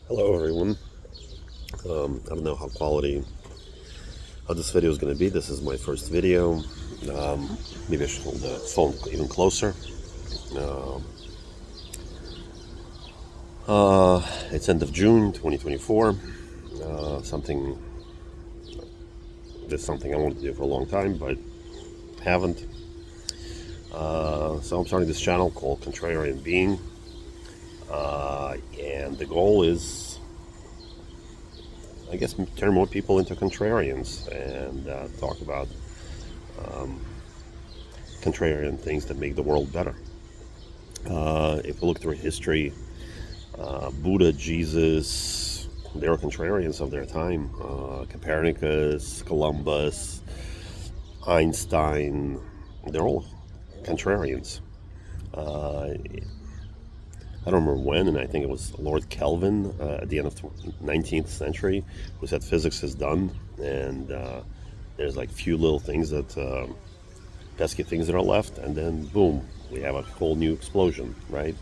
Hello everyone. I don't know how this video is going to be. This is my first video. Maybe I should hold the phone even closer. Uh, it's end of June 2024. Something This is something I wanted to do for a long time, but haven't. So I'm starting this channel called Contrarian Being, and the goal is, I guess, turn more people into contrarians and talk about contrarian things that make the world better. If we look through history, Buddha, Jesus, they were contrarians of their time. Copernicus, Columbus, Einstein, they're all contrarians. I don't remember when, and I think it was Lord Kelvin at the end of the 19th century who said physics is done, and there's like few little things pesky things that are left, and then boom, we have a whole new explosion, right?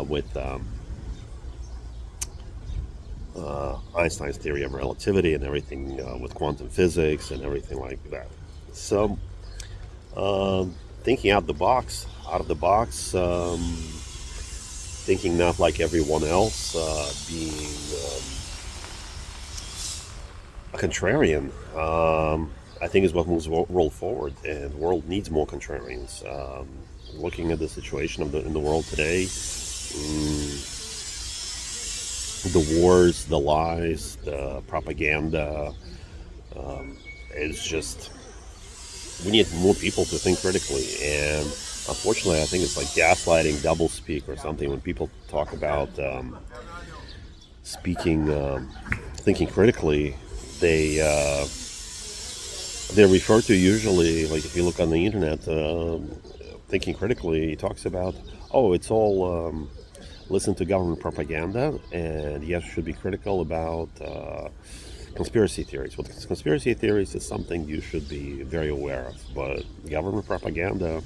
With Einstein's theory of relativity and everything, with quantum physics and everything like that. So, thinking out of the box, thinking not like everyone else, being a contrarian, I think is what moves the world forward, and the world needs more contrarians. Looking at the situation in the world today, the wars, the lies, the propaganda, it's just, we need more people to think critically. And unfortunately, I think it's like gaslighting, doublespeak, or something. When people talk about thinking critically, they refer to, usually, like if you look on the internet, thinking critically talks about, oh, it's all listen to government propaganda, and yes, should be critical about conspiracy theories. Well, conspiracy theories is something you should be very aware of, but government propaganda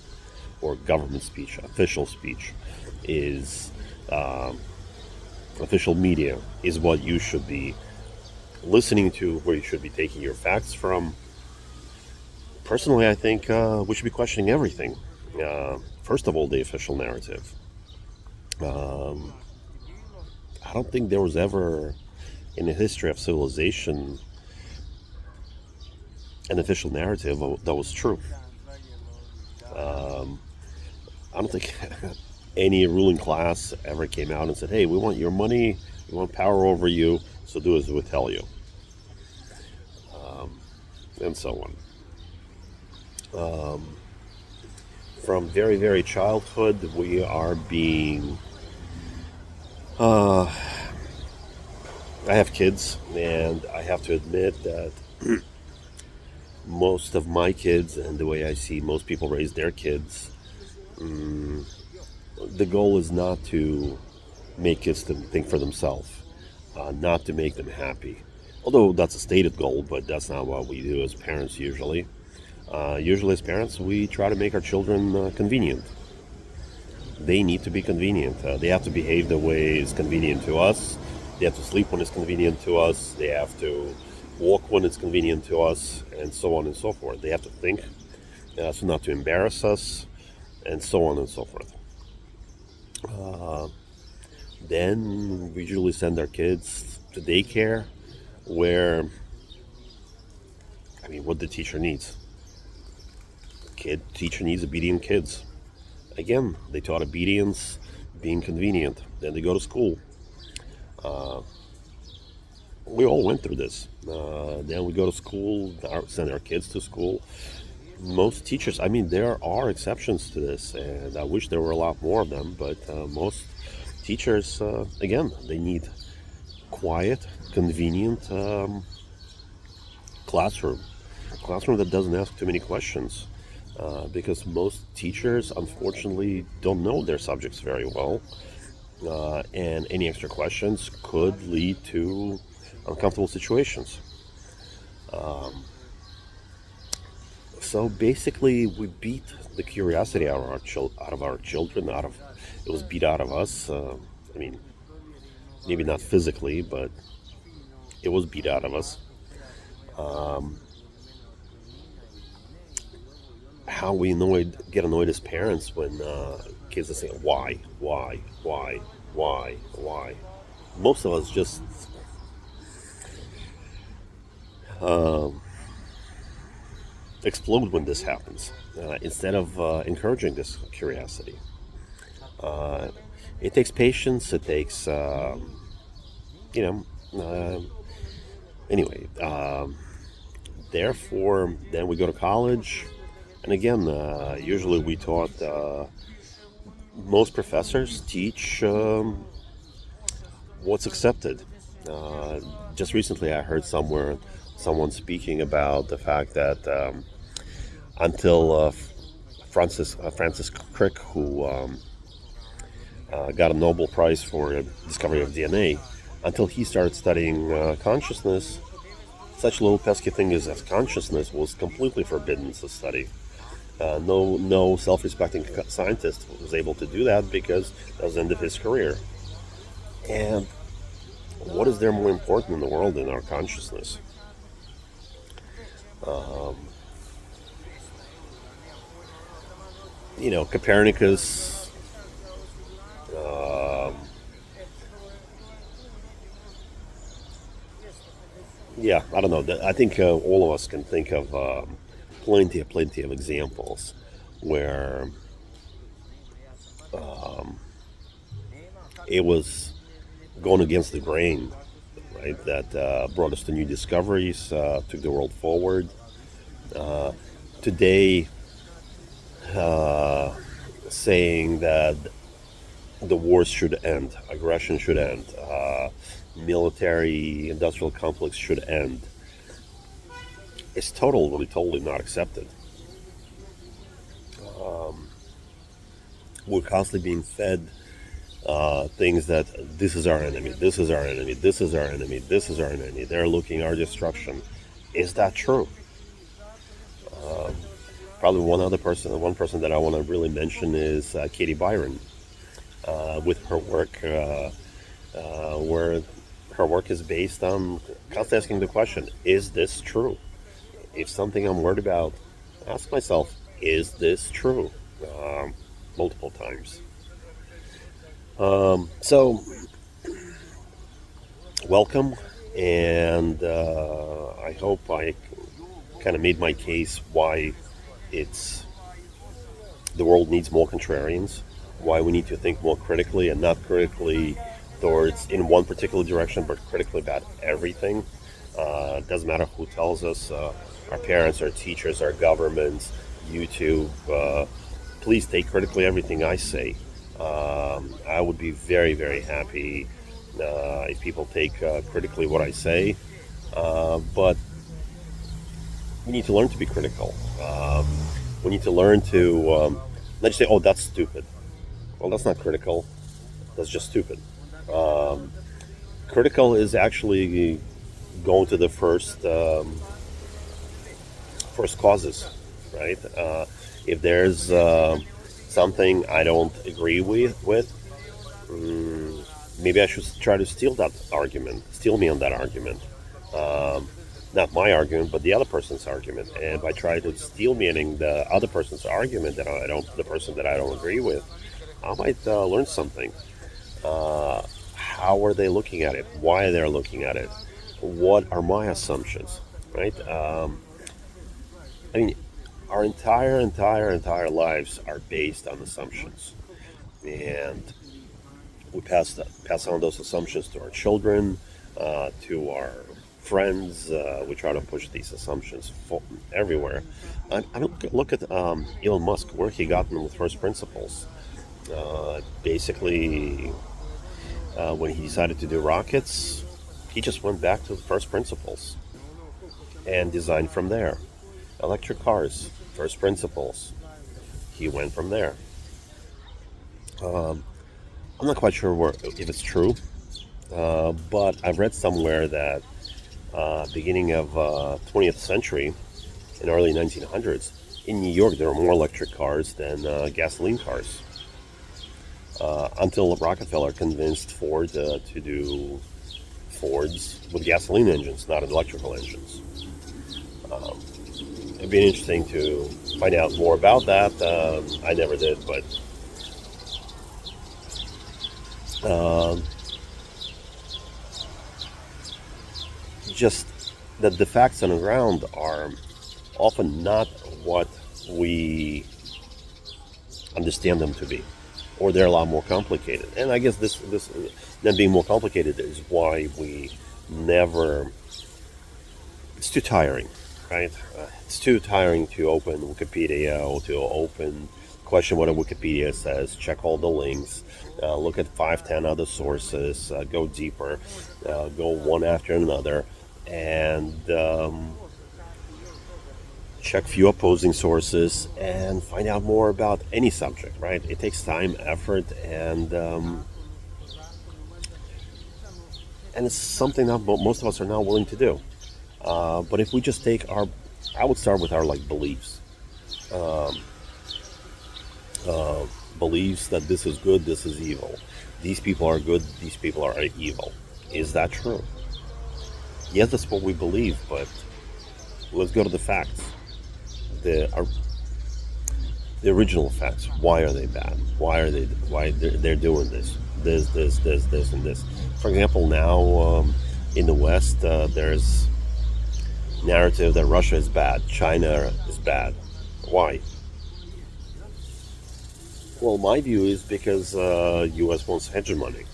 or government speech, official speech, is official media is what you should be listening to, where you should be taking your facts from. Personally, I think we should be questioning everything. First of all, the official narrative. I don't think there was ever, in the history of civilization, an official narrative that was true. I don't think any ruling class ever came out and said, hey, we want your money, we want power over you, so do as we tell you. And so on. From very, very childhood, we are being... I have kids, and I have to admit that most of my kids, and the way I see most people raise their kids, the goal is not to make kids to think for themselves, not to make them happy. Although that's a stated goal, but that's not what we do as parents usually. Usually as parents, we try to make our children convenient. They need to be convenient. They have to behave the way is convenient to us. They have to sleep when it's convenient to us. They have to walk when it's convenient to us, and so on and so forth. They have to think so not to embarrass us, and so on and so forth. Then we usually send our kids to daycare, where, I mean, what the teacher needs. Teacher needs obedient kids. Again, they taught obedience, being convenient. Then they go to school. We all went through this. Then we go to school, send our kids to school. Most teachers, I mean, there are exceptions to this, and I wish there were a lot more of them, but most teachers, again, they need quiet, convenient classroom that doesn't ask too many questions, because most teachers, unfortunately, don't know their subjects very well, and any extra questions could lead to uncomfortable situations. So basically, we beat the curiosity out of our children. It was beat out of us. I mean, maybe not physically, but it was beat out of us. Um, how we get annoyed as parents when kids are saying why. Most of us just um, explode when this happens instead of encouraging this curiosity. Uh, it takes patience. It takes, you know, anyway. Therefore, then we go to college. And again, usually we taught, most professors teach what's accepted. Uh, just recently, I heard someone speaking about the fact that until Francis Crick, who got a Nobel Prize for the discovery of DNA, until he started studying consciousness, such a little pesky thing as consciousness was completely forbidden to study. No self-respecting scientist was able to do that because that was the end of his career. And what is there more important in the world than our consciousness? Um, Copernicus. Um, yeah, I don't know. I think all of us can think of plenty of examples where um, it was going against the grain, right? That brought us to new discoveries, took the world forward. Uh, Today, uh, saying that the wars should end, aggression should end, military industrial complex should end, is totally not accepted. Um, we're constantly being fed things that this is our enemy, this is our enemy, this is our enemy, this is our enemy. They're looking our destruction. Is that true? Um, Probably one person that I want to really mention is Katie Byron, with her work, where her work is based on constantly asking the question: is this true? If something I'm worried about, ask myself: is this true? Um, Multiple times. So, welcome, and I hope I kind of made my case why it's the world needs more contrarians, why we need to think more critically and not critically towards in one particular direction, but critically about everything. Doesn't matter who tells us, our parents, our teachers, our governments, YouTube. Please take critically everything I say. I would be very happy if people take critically what I say, but we need to learn to be critical. We need to learn to not just say, "Oh, that's stupid." Well, that's not critical. That's just stupid. Um, Critical is actually going to the first causes, right? If there's something I don't agree with, maybe I should try to steal me on that argument. Um, Not my argument, but the other person's argument. And by trying to steal meaning the other person's argument the person that I don't agree with, I might learn something. Uh, how are they looking at it? Why they're looking at it? What are my assumptions? Right? I mean, our entire lives are based on assumptions, and we pass on those assumptions to our children, to our friends. We try to push these assumptions everywhere. Look at Elon Musk, where he got them with first principles. Basically, when he decided to do rockets, he just went back to the first principles and designed from there. Electric cars, first principles. He went from there. Um, I'm not quite sure if it's true, but I've read somewhere that beginning of 20th century, in early 1900s, in New York there were more electric cars than gasoline cars. until Rockefeller convinced Ford to do Fords with gasoline engines, not electrical engines. It'd be interesting to find out more about that. I never did, but uh, just that the facts on the ground are often not what we understand them to be, or they're a lot more complicated. And I guess this them being more complicated is why we never. It's too tiring, right? It's too tiring to open Wikipedia or to open question what a Wikipedia says, check all the links, look at 5, 10 other sources, go deeper, go one after another, and check few opposing sources and find out more about any subject, right? It takes time, effort, and it's something that most of us are not willing to do. But if we just take I would start with our beliefs. Um, Beliefs that this is good, this is evil. These people are good, these people are evil. Is that true? Yes, that's what we believe, but let's go to the facts. The original facts. Why are they bad? Why they're doing this? This, and this. For example, now in the West, there's narrative that Russia is bad, China is bad. Why? Well, my view is because U.S. wants hegemony,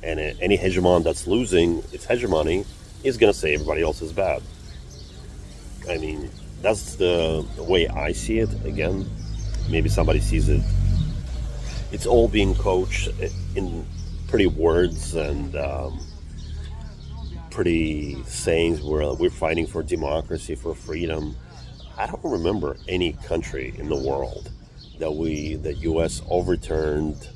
and any hegemon that's losing its hegemony is going to say everybody else is bad. I mean, that's the way I see it. Again, maybe somebody sees it. It's all being coached in pretty words and pretty sayings where we're fighting for democracy, for freedom. I don't remember any country in the world that U.S. overturned,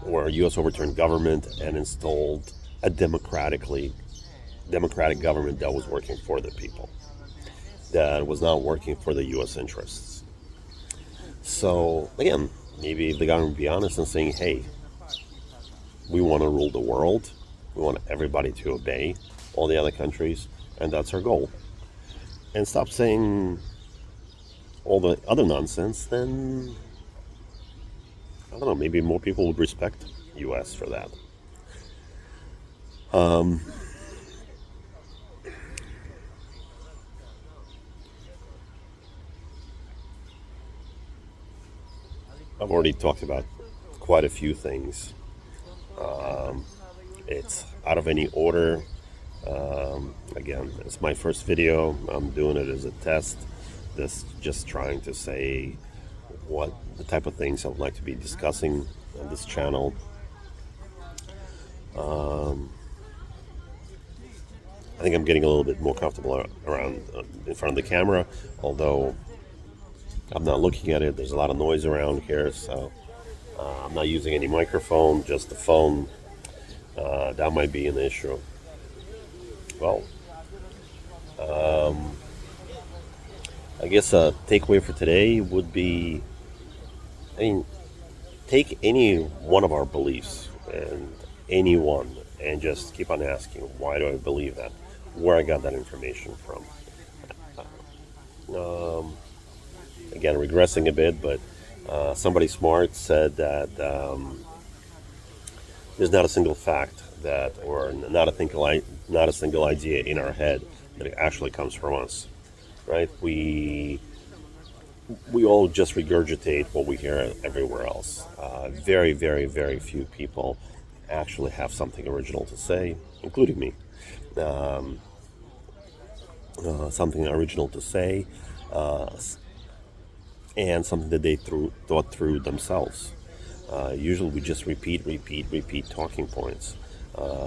or U.S. overturned government and installed a democratic government that was working for the people, that was not working for the U.S. interests. So again, maybe the government would be honest and saying, hey, we want to rule the world. We want everybody to obey all the other countries, and that's our goal. And stop saying all the other nonsense, then I don't know, maybe more people would respect U.S. for that. I've already talked about quite a few things. It's out of any order. Again, it's my first video. I'm doing it as a test. Just trying to say what the type of things I would like to be discussing on this channel. I think I'm getting a little bit more comfortable around in front of the camera, although I'm not looking at it. There's a lot of noise around here, so I'm not using any microphone, just the phone. That might be an issue. Well, I guess a takeaway for today would be, take any one of our beliefs, and just keep on asking, why do I believe that? Where I got that information from. Again, regressing a bit, but somebody smart said that there's not a single fact or not a single idea in our head that actually comes from us, right? We all just regurgitate what we hear everywhere else. Very, very, very few people actually have something original to say, including me. Something original to say, and something that they thought through themselves. Usually we just repeat talking points.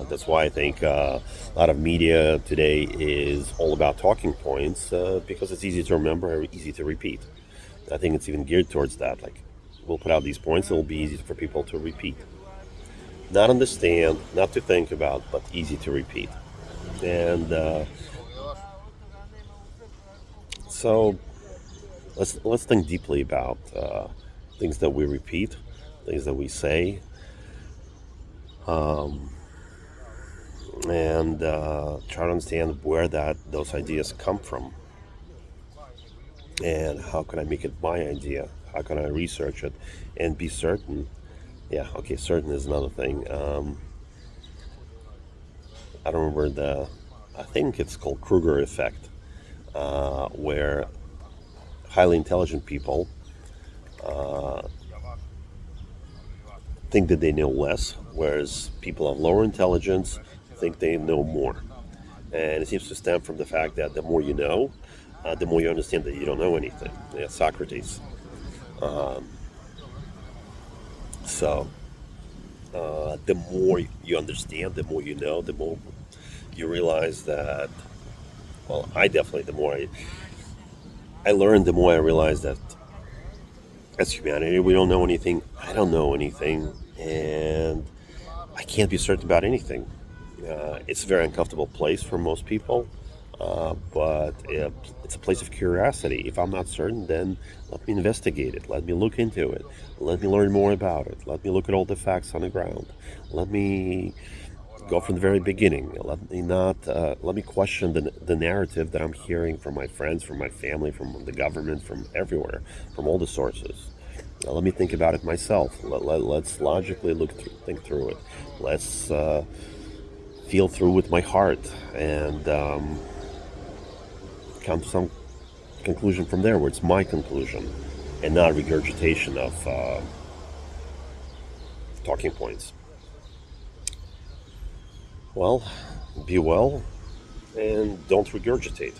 That's why I think a lot of media today is all about talking points, because it's easy to remember, easy to repeat. I think it's even geared towards that. Like, we'll put out these points, it'll be easy for people to repeat. Not understand, not to think about, but easy to repeat. And so let's think deeply about things that we repeat. things that we say, and try to understand where those ideas come from, and how can I make it my idea? How can I research it and be certain? Yeah, okay, certain is another thing. I don't remember I think it's called Kruger effect, where highly intelligent people think that they know less, whereas people of lower intelligence think they know more. And it seems to stem from the fact that the more you know, the more you understand that you don't know anything. Yeah, Socrates. So the more you understand, the more you know, the more you realize that, well, I definitely, the more I learn, the more I realize that as humanity, we don't know anything. I don't know anything. And I can't be certain about anything. It's a very uncomfortable place for most people, but it's a place of curiosity. If I'm not certain, then let me investigate it. Let me look into it. Let me learn more about it. Let me look at all the facts on the ground. Let me go from the very beginning. Let me question the narrative that I'm hearing from my friends, from my family, from the government, from everywhere, from all the sources. Let me think about it myself. Let's logically think through it. Let's feel through with my heart and come to some conclusion from there, where it's my conclusion and not regurgitation of talking points. Well, be well and don't regurgitate.